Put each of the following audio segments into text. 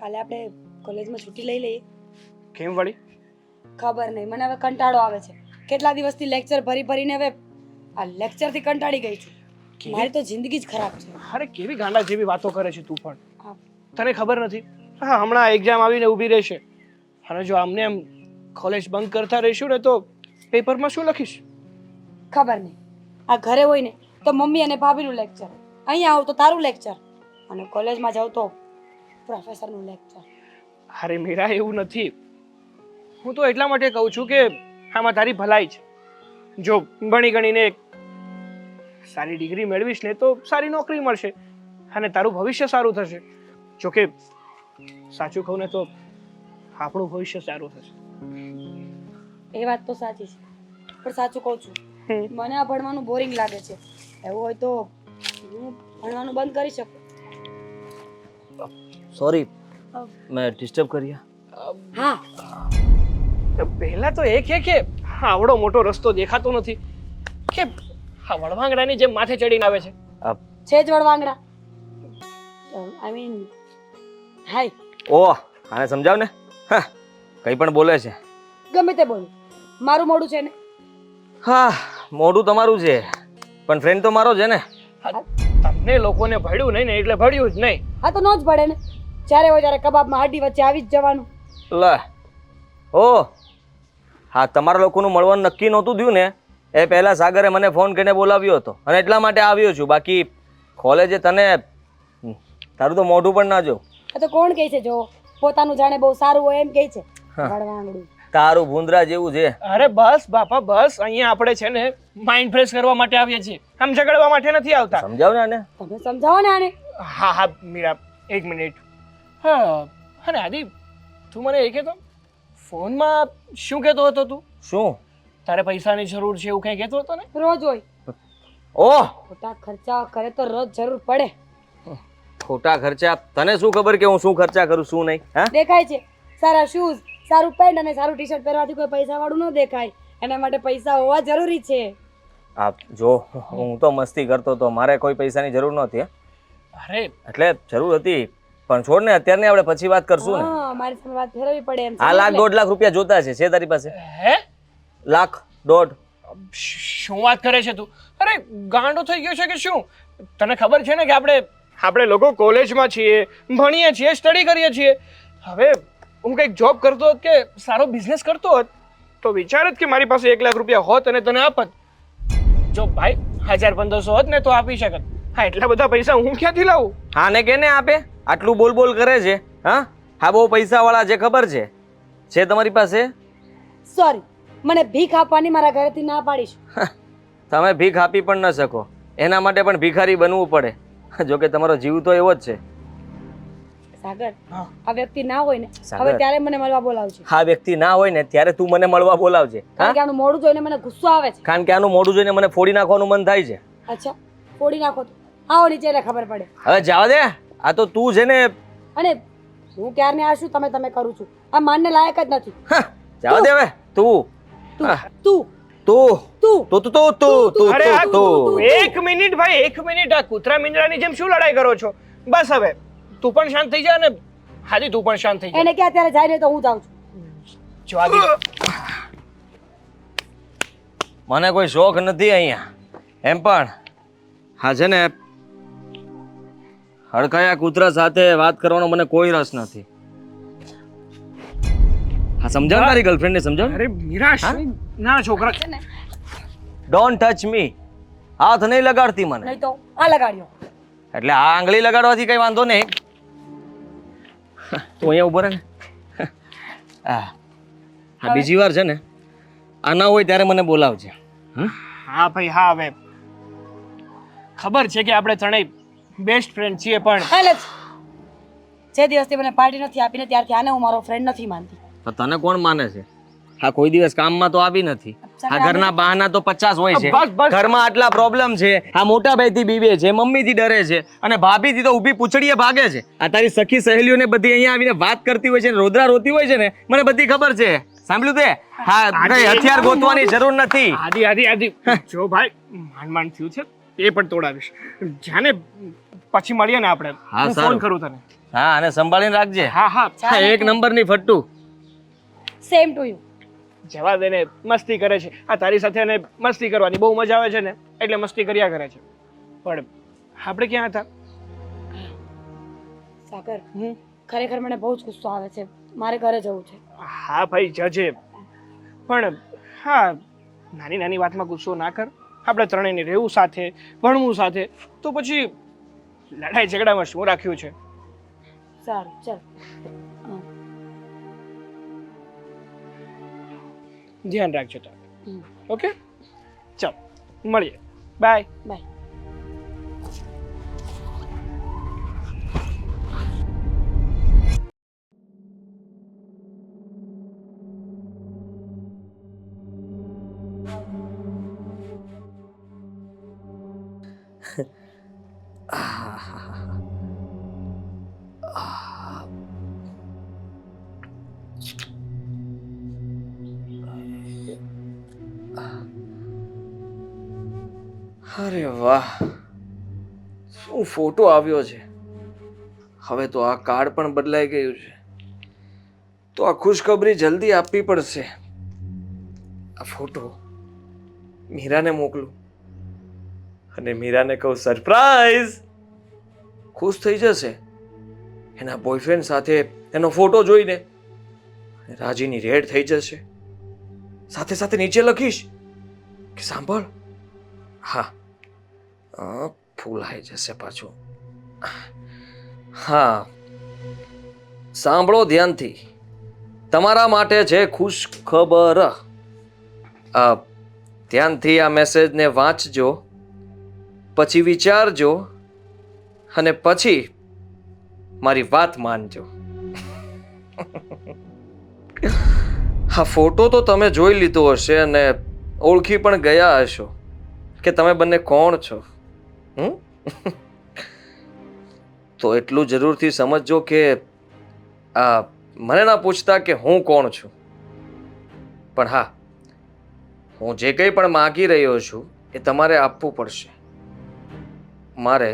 કાલે આપણે કોલેજમાં છૂટી લઈ લઈએ. કેમ વળી? ખબર નહીં, મને હવે કંટાળો આવે છે. કેટલા દિવસથી લેક્ચર ભરીને હવે આ લેક્ચરથી કંટાળી ગઈ છું. મારી તો જિંદગી જ ખરાબ છે. અરે કેવી ગાંડા જેવી વાતો કરે છે તું પણ. હા. તને ખબર નથી? હા, હમણાં એક્ઝામ આવીને ઊભી રહેશે અને જો આમને એમ કોલેજ બંક કરતા રહીશું ને તો પેપરમાં શું લખીશ? ખબર નહીં. આ ઘરે હોય ને તો મમ્મી અને ભાભીનું લેક્ચર, અહીંયા આવું તો તારું લેક્ચર, અને કોલેજમાં જાઉં તો પ્રોફેસરનું લેક્ચર. અરે મીરા, એવું નથી. હું તો એટલા માટે કહું છું કે આમાં તારી ભલાઈ છે. જો ભણી ગણીને એક સારી ડિગ્રી મેળવીશ ને તો સારી નોકરી મળશે અને તારું ભવિષ્ય સારું થશે. જો કે સાચું કહું ને તો આપણું ભવિષ્ય સારું થશે. એ વાત તો સાચી છે, પણ સાચું કહું છું, મને આ ભણવાનું બોરિંગ લાગે છે. એવું હોય તો હું ભણવાનું બંધ કરી શકું. સોરી, મેં ડિસ્ટર્બ કર્યા? હા, પહેલા તો એ કે આવડો મોટો રસ્તો દેખાતો નથી કે હા વળવાંગડાની જેમ માથે ચડીને આવે છે. છે જ વળવાંગડા. આઈ મીન હાય. ઓહ, આને સમજાવ ને. હા, કંઈ પણ બોલે છે. ગમે તે બોલું, મારું મોડું છે ને. હા, મોઢું તમારું છે પણ ફ્રેન્ડ તો મારો છે ને. તમને લોકોને ભળ્યું નહીં ને એટલે ભળ્યું જ નહીં. હા તો ન જ પડે ને. જ્યારે હોય ત્યારે કબાબમાં હાડી વચ્ચે આવી જ જવાનું. લે, ઓહ, હા, તમારા લોકોનું મળવાનું નક્કી નહોતું થયું ને એ પહેલા સાગરે મને ફોન કરીને બોલાવ્યો હતો અને એટલા માટે આવ્યો છું. બાકી કોલેજે તને તારું તો મોઢું પણ ના જો. આ તો કોણ કહે છે જો પોતાનું જાણે બહુ સારું હોય એમ કહે છે. વળવાંગડું તારું ભૂંદરા જેવું છે. અરે બસ બાપા બસ, અહીંયા આપણે છે ને માઇન્ડ ફ્રેશ કરવા માટે આવીએ છીએ, આમ ઝઘડવા માટે નથી આવતા. સમજાવ ને આને. તમે સમજાવો ને આને. હા હા મીરા, એક મિનિટ. હા, અને આદિ તું મને એ કહેતો ફોનમાં શું કહેતો હતો તું? શું? તારે પૈસાની જરૂર છે એવું કંઈ કહેતો હતો ને? રોજ હોય. ઓહ, ખોટા ખર્ચા કરે તો રોજ જરૂર પડે. ખોટા ખર્ચા? તને શું ખબર કે હું શું ખર્ચા કરું શું નહીં? હા, દેખાય છે સારા શૂઝ, સારું પેન્ટ અને સારું ટી શર્ટ પહેરવાથી કોઈ પૈસા વાળું ન દેખાય. એના માટે પૈસા હોવા જરૂરી છે. આ જો હું તો મસ્તી કરતો હતો, મારે કોઈ પૈસાની જરૂર નહોતી. અરે એટલે જરૂર હતી પણ છોડ ને, અત્યારે આપણે પછી વાત કરશું ને. હા, મારી સામે વાત ફેરવવી પડે એમ છે. આ લાખ 1.5 લાખ રૂપિયા જોતા છે તારી પાસે? હે? 1.5 લાખ? શું વાત કરે છે તું? અરે ગાંડો થઈ ગયો છે કે શું? તને ખબર છે ને કે આપણે લોકો કોલેજમાં છીએ, ભણીએ છીએ, સ્ટડી કરીએ છીએ. હવે હું કંઈક જોબ કરતો હોત કે સારો બિઝનેસ કરતો હોત તો વિચાર જ કે મારી પાસે 1 લાખ રૂપિયા હોત અને તને આપત. જો ભાઈ 1500 હોત ને તો આપી શકત. હા, એટલા બધા પૈસા હું ક્યાંથી લાવું? હા ને કેને આપે? આટલું બોલ બોલ કરે છે. હા, બહુ પૈસા વાળા છે, ખબર છે તમારી પાસે? સોરી, મને ભીખ આપવાની મારા ઘરેથી ના પાડીશ. તમે ભીખ આપી પણ ન શકો, એના માટે પણ ભિખારી બનવું પડે. જો કે તમારો જીવ તો એવો જ છે. સાગર, આ વ્યક્તિ ના હોય ને સાગર. હવે ત્યારે મને મળવા બોલાવજો. આ વ્યક્તિ ના હોય ને ત્યારે તું મને મળવા બોલાવજે. કારણ કે આનું મોઢું જોઈને મને ગુસ્સો આવે છે. કારણ કે આનું મોઢું જોઈને મને ફોડી નાખવાનું મન થાય છે. અચ્છા, ફોડી નાખો તો આવો નીચે એટલે ખબર પડે. હવે જવા દે, આ તો તું છે ને. અને હું ક્યારને આ શું તમે કરું છું, આ માનને લાયક જ નથી. જવા દે હવે. તું તું તું તું તું તું તું તું અરે આ તું. એક મિનિટ ભાઈ, એક મિનિટ. આ કૂતરા મીંડળાની જેમ શું લડાઈ કરો છો? બસ હવે તું પણ શાંત થઈ જા અને હાજી તું પણ શાંત થઈ જા. એને ક્યાં ત્યારે જાય ને તો હું જાઉં છું. જો આદિ, મને કોઈ શોખ નથી અહીંયા. એમ પણ હા છે ને, હડકાયા કૂતરા સાથે વાત કરવાનો મને કોઈ રસ નથી. હા, સમજાવ તારી ગર્લફ્રેન્ડ ને સમજાવ. અરે મીરા, શું ના છોકરા છે ને ડોન્ટ ટચ મી. હાથ નહીં લગાડતી મને. નહીં તો આ લગાડ્યો. એટલે આ આંગળી લગાડવાથી કઈ વાંધો નહીં. તું અહીંયા ઉભો રહે ને. હા, બીજી વાર છે ને આ ના હોય ત્યારે મને બોલાવજે. હા ભાઈ હા. હવે ખબર છે કે આપણે ત્રણેય બેસ્ટ ફ્રેન્ડ છીએ પણ હાલે જે દિવસથી મને પાર્ટી નથી આપીને ત્યારથી આને હું મારો ફ્રેન્ડ નથી માનતી. તો તને કોણ માને છે? હા, કોઈ દિવસ કામમાં તો આવી નથી. આ ઘરના બહાના તો 50 હોય છે. બસ, બસ. ઘરમાં આટલા પ્રોબ્લેમ છે. આ મોટા ભાઈથી બીવે છે, મમ્મીથી ડરે છે અને ભાભીથી તો ઊભી પૂંછડીએ ભાગે છે. આ તારી સખી સહેલીઓને બધી અહીંયા આવીને વાત કરતી હોય છે, રોદરા રોતી હોય છે ને, મને બધી ખબર છે. સાંભળ્યું તે? હા, કઈ હથિયાર ગોતવાની જરૂર નથી. આદિ જો ભાઈ માંડ થયું છે એ પણ તોડાવીશ. જાને પછી મળીએ ને આપણે. હા, હું સારું. ફોન કરું તને. હા અને સંભાળીને રાખજે. હા હા હા, એક નંબરની ફટ્ટુ. Same to you. જવા દે ને, મસ્તી કરે છે. આ તારી સાથે એને મસ્તી કરવાની બહુ મજા આવે છે ને, એટલે મસ્તી કર્યા કરે છે. પણ આપણે ક્યાં હતા? સાગર, ખરેખર મને બહુ જ ગુસ્સો આવે છે. મારે ઘરે જવું છે. હા ભાઈ જજે, પણ હા નાની નાની વાતમાં ગુસ્સો ના કર. આપણે ત્રણેયને રહેવું સાથે, ભણવું સાથે, તો પછી લડાઈ ઝઘડામાં શું રાખ્યું છે? સારું ચાલ. ધ્યાન રાખજો તારે. ઓકે, ચાલ મળીએ. બાય. બાય. અરે વાહ, શું ફોટો આવ્યો છે. હવે તો આ કાર્ડ પણ બદલાઈ ગયું છે. તો આ ખુશખબરી જલ્દી આપવી પડશે. આ ફોટો મીરાને મોકલું અને મીરાને કહું સરપ્રાઈઝ. ખુશ થઈ જશે. એના બોયફ્રેન્ડ સાથે એનો ફોટો જોઈને રાજીની રેડ થઈ જશે. સાથે સાથે નીચે લખીશ કે સાંભળ. હા, ફૂલાઈ જશે પાછું. હા, સાંભળો ધ્યાનથી. તમારા માટે છે ખુશ ખબર. ધ્યાનથી આ મેસેજને વાંચજો, પછી વિચારજો અને પછી મારી વાત માનજો. હા, ફોટો તો તમે જોઈ લીધો હશે અને ઓળખી પણ ગયા હશો કે તમે બંને કોણ છો. તો એટલું જરૂરથી સમજજો કે મને ના પૂછતા કે હું કોણ છું. પણ હા, હું જે કંઈ પણ માગી રહ્યો છું એ તમારે આપવું પડશે. મારે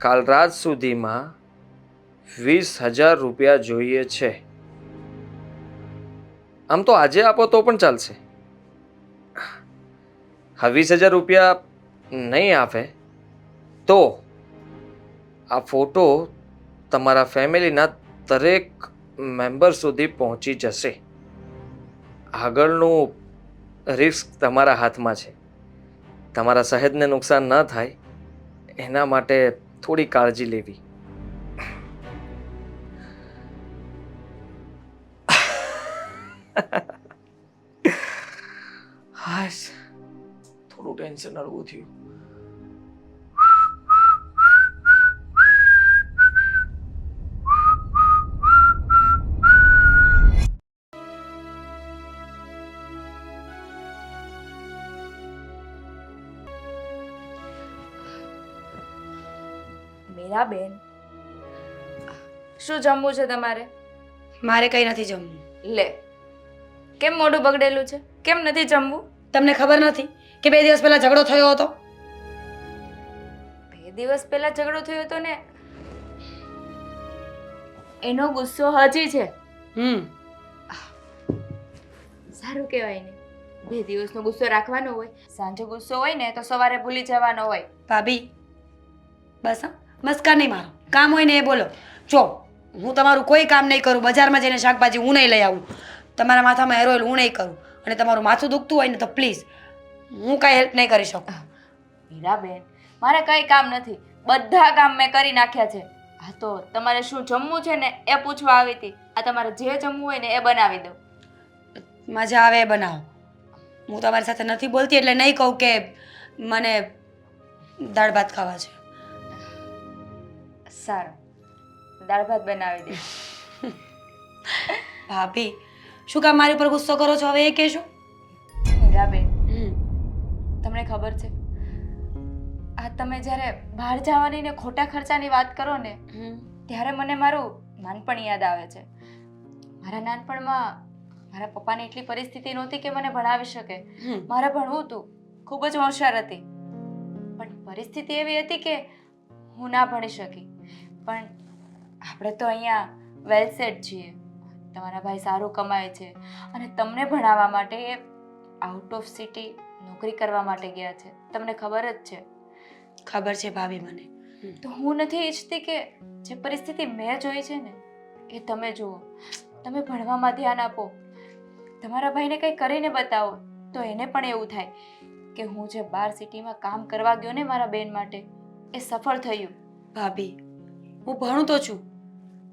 કાલ રાત સુધીમાં 20,000 રૂપિયા જોઈએ છે. આમ તો આજે આપો તો પણ ચાલશે. હા, 20,000 રૂપિયા નહીં આપે તો આ ફોટો તમારા ફેમિલીના દરેક મેમ્બર સુધી પહોંચી જશે. આગળનું રિસ્ક તમારા હાથમાં છે. તમારા સહેજને નુકસાન ન થાય એના માટે થોડી કાળજી લેવી. હાશ, થોડું ટેન્શન હળવું થયું. મીરાબેન, શું જમવું છે તમારે? મારે કંઈ નથી જમવું. લે, કેમ મોઢું બગડેલું છે? કેમ નથી જમવું? તમને ખબર નથી કે 2 દિવસ પહેલા ઝઘડો થયો હતો? 2 દિવસ પહેલા ઝઘડો થયો હતો ને એનો ગુસ્સો હજી છે. સારું કહેવાય ને, 2 દિવસનો ગુસ્સો રાખવાનો હોય. સાંજે ગુસ્સો હોય ને તો સવારે ભૂલી જવાનો હોય. ભાભી બસ હા, મસ્કા નહીં મારો. કામ હોય ને એ બોલો. જો હું તમારું કોઈ કામ નહીં કરું. બજારમાં જઈને શાકભાજી હું નહીં લઈ આવું. તમારા માથામાં હેર ઓઇલ હું નહીં કરું. અને તમારું માથું દુખતું હોય ને તો પ્લીઝ હું કાંઈ હેલ્પ નહીં કરી શકું. મીરાબેન, મારે કંઈ કામ નથી. બધા કામ મેં કરી નાખ્યા છે. હા, તો તમારે શું જમવું છે ને એ પૂછવા આવી હતી. આ તમારે જે જમવું હોય ને એ બનાવી દો. મજા આવે એ બનાવો. હું તમારી સાથે નથી બોલતી એટલે નહીં કહું કે મને દાળ ભાત ખાવા છે. સારું, દાળ ભાત બનાવી દે. ભાભી, શું કામ મારી ઉપર ગુસ્સો કરો છો હવે એ કહેશો? મીરાબેન, તમને ખબર છે આ તમે જ્યારે બહાર જવાની ને ખોટા ખર્ચાની વાત કરો ને ત્યારે મને મારું નાનપણ યાદ આવે છે. મારા નાનપણમાં મારા પપ્પાની એટલી પરિસ્થિતિ નહોતી કે મને ભણાવી શકે. મારે ભણવું હતું, ખૂબ જ હોશિયાર હતી, પણ પરિસ્થિતિ એવી હતી કે હું ના ભણી શકી. પણ આપણે તો અહીંયા વેલ સેટ છીએ. તમારા ભાઈ સારું કમાય છે અને તમને ભણાવવા માટે એ આઉટ ઓફ સિટી નોકરી કરવા માટે ગયા છે. તમને ખબર જ છે. ખબર છે ભાભી મને. તો હું નથી ઈચ્છતી કે જે પરિસ્થિતિ મેં જોઈ છે ને એ તમે જુઓ. તમે ભણવામાં ધ્યાન આપો. તમારા ભાઈને કંઈ કરીને બતાવો તો એને પણ એવું થાય કે હું જે બહાર સિટીમાં કામ કરવા ગયો ને મારા બેન માટે એ સફળ થયું. ભાભી હું ભણું તો છું,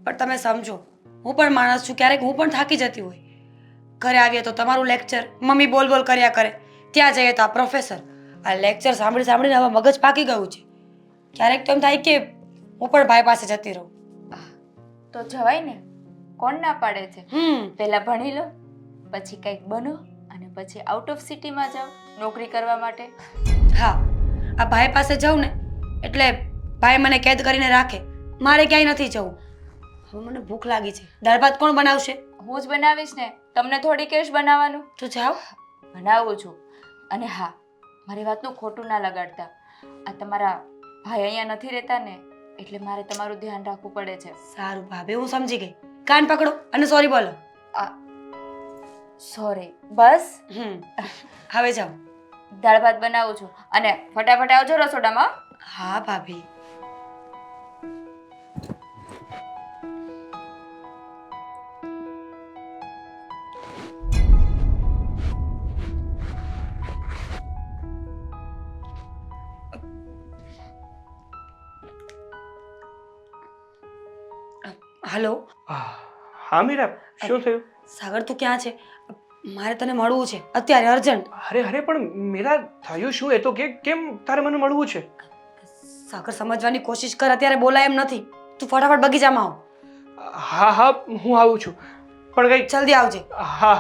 પણ તમે સમજો હું પણ માણસ છું. ક્યારેક હું પણ થાકી જતી હોય. ઘરે આવીએ તો તમારું લેક્ચર મમ્મી બોલ બોલ કર્યા કરે, ત્યાં જઈએ તો આ પ્રોફેસર. આ લેક્ચર સાંભળી સાંભળીને હવે મગજ પાકી ગયું છે. ક્યારેક તો એમ થાય કે હું પણ ભાઈ પાસે જતી રહું. તો જવાય ને, કોણ ના પાડે છે? પહેલા ભણી લો, પછી કંઈક બનો અને પછી આઉટ ઓફ સિટીમાં જાઓ નોકરી કરવા માટે. હા, આ ભાઈ પાસે જાઉં ને એટલે ભાઈ મને કેદ કરીને રાખે. મારે ક્યાંય નથી જવું. હવે મને ભૂખ લાગી છે. દાળ ભાત કોણ બનાવશે? હું જ બનાવીશ ને. તમને થોડી કેશ બનાવવાનું. તો જાઓ. બનાવું છું. અને હા, મારી વાતનું ખોટું ના લગાડતા. આ તમારા ભાઈ અહીંયા નથી રહેતા ને એટલે મારે તમારું ધ્યાન રાખવું પડે છે. સારું ભાભી, હું સમજી ગઈ. કાન પકડો અને સોરી બોલો. સોરી. બસ હવે જાઓ. દાળ ભાત બનાવું છું અને ફટાફટ આવજો રસોડામાં. હા ભાભી. હલો. હા મીરા, શું થયું? સાગર, તું ક્યાં છે? મારે તને મળવું છે અત્યારે, અર્જન્ટ. અરે પણ મીરા, થયું શું એ તો કે? કેમ તારે મને મળવું છે? સાગર, સમજવાની કોશિશ કર. અત્યારે બોલાય એમ નથી. તું ફટાફટ બગીચામાં આવ. હા હું આવું છું, પણ કઈ જલ્દી આવજે. હા.